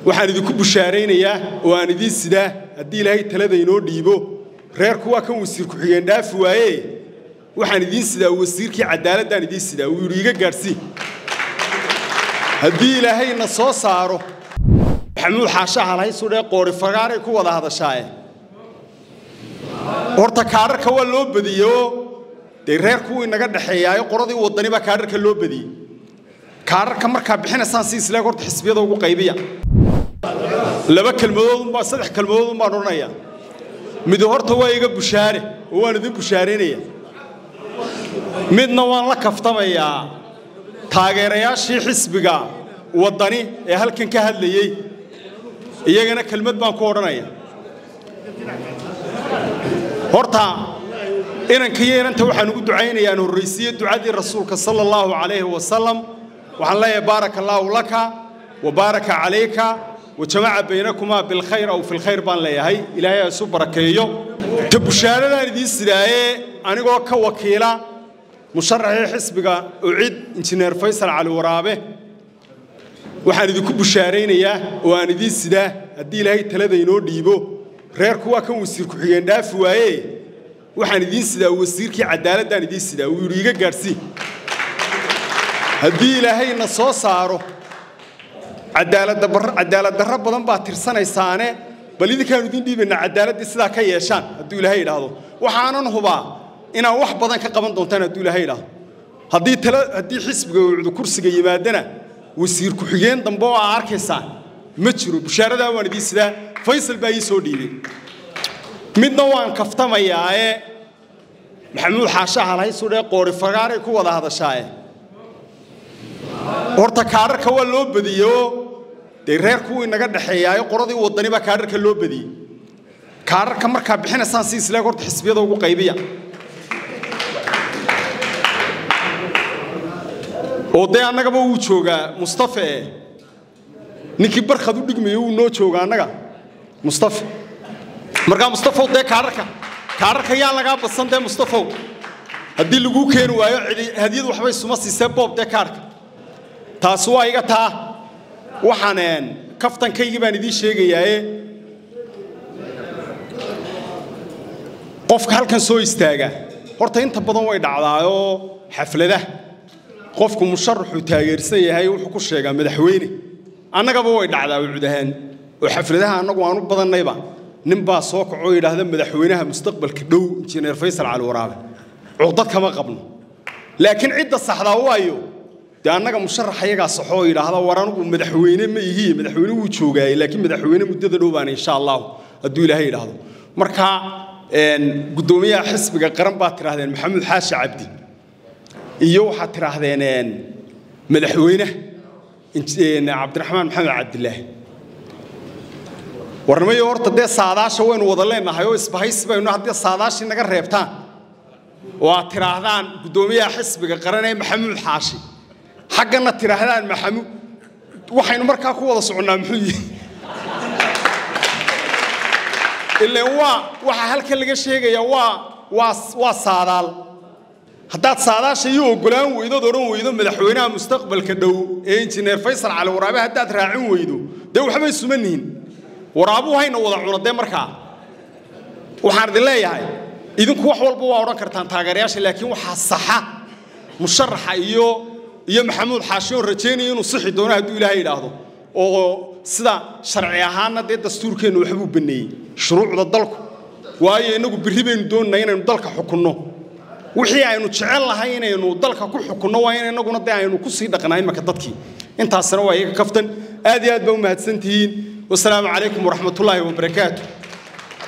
waxaan idinku bushaaraynayaa oo aan idin sidaa haddii ilaahay talada inoo dhiibo reerku waa kan wasiir ku xigeen dhaafi waaye waxaan idin sidaa wasiirkii cadaaladda idin sidaa uu yiri iga gaarsi haddii ilaahay na soo saaro maxamuud xaasha halay sudee qoori fagaaray ku wada hadashaaye horta kaararka waa loo badiyo de reerku inaga dhaxeeyay qoradii wadani ba kaararka loo badiyay kaararka marka bixinaysan si isla horta xisbiyada ugu qaybiya laba kalmadood ma saddex kalmadood ma oranaya mid horta waa iga bushaare oo waan idin bushaareynaya midna waan la kaftamaya taageerayaashii xisbiga wadani ee halkan ka hadlayay iyagana kalmad baan ku oranaya horta inanka waxaan ugu ducaynayaa horreysiyay ducadii rasuulka sallallahu alayhi wasallam waxaan leeyahay barakallahu laka wa baraka alayka wa jamaa baynakuma bil khayr aw fil khayr baan leeyahay ilaahay isu barakeeyo tabushaaradan idin sidaaye anigoo ka wakiila musharaxii xisbiga ucid injineer Faysal Cali Waraabe waxaan idinku bushaaraynayaa oo aan idin sidaa haddii ilaahay talada inoo dhiibo reerku waa kan wasiir ku xigeen dhaafi waaye waxaan idin sidaa wasiirkii cadaaladda idin sidaa uu yiri iga gaarsi haddii ilaahay na soo saaro cadaalad darro badan baa tirsanaysaane bal idinkaan idin dhiibana cadaaladda sida ka yeeshaan haddii ilaahay yiraahdo waxaanan hubaa inaan wax badan ka qaban doontaan haddii ilaahay yiraahdo haddii xisbiga uu kursiga yimaadana wasiir ku xigeen dambe oo arkaysan ma jiro bushaarada waan idin sidaa Faysal baa ii soo dhiibay midna waan kaftamayaa maxamuud xaasha halay sudee qoori fagaaray ku wada hadashaaye horta kaararka waa loo badiyo de reerku inaga dhaxeeyay qoradii wadani ba kaararka loo badiyay kaararka marka bixinaysan si isla horta xisbiyada ugu qaybiya oo de annagaba uu jooga Mustafa ninkii barkhad u dhigmay uu noo jooga annaga Mustafa marka Mustafa de kaararka yaa laga basantay Mustafa haddii lagu keen waayo hadiyad waxbay suma siisay boob de kaarka taas waa iga taa waxaan kaftankayga baan idin sheegayaa qofka halkan soo istaaga horta inta badan way dhacdaayo xafladaha qofku musharaxu taageersan yahay wuxuu ku sheegaa madaxweyne annagaba way dhacdaa wadahan oo xafladaha annagu aanu badannayba nin baa soo kaco yiraahdo madaxweynaha mustaqbalka dhow injineer Faysal Cali Waraabe codad kama qabno laakiin cidda saxda waayo de annaga musharaxayaga saxo yiraahdo waranugu madaxweyne ma yihi madaxweyne uu joogay laakiin madaxweyne muddada dhow baan insha Allah hadduu ilaahay yiraahdo marka gudoomiyaha xisbiga qaran baa tiraahdeen maxamuud xaashi cabdi iyo waxa tiraahdeen madaxweyne cabdiraxmaan maxamed cabdillah warnamay horta de saadaasha waynu wada leenahay oo isbahaysi baynu hadii saadaashii naga reebtaan oo tiraahdaan gudoomiyaha xisbiga qaran ee maxamuud xaashi xaqana tiraahdaan maxamuud waxaynu markaa ku wada soconaa muxuu yahay ilaa waxa halka laga sheegaya waa saadaal haddaad saadaasha iyo ogolaan weydo oran weydo madaxweynaha mustaqbalka dhow ee injineer Faysal Cali Waraabe haddaad raacin weydo de waxba isumaniin waraabuhu hayna wada cunadee markaa waxaan idin leeyahay idinku wax walba waa oran kartaan taageerayaasha laakiin waxa saxa musharaxa iyo maxamuud xaashiyo rajeynay inuu sixi doono hadduu ilaahay yiraahdo oo sida sharci ahaana de dastuurkeenu waxbuu baneeyay shuruucda dalku waayo inagu birribaynu doonayna inaynu dalka xukunno wixii aynu jecel lahay inaynu dalka ku xukunno waa in inaguna de aynu ku sii dhaqnaa imaka dadkii intaasna waa iyaga kaftan aad iyo aad baa u mahadsantihiin والسلام عليكم ورحمة الله وبركاته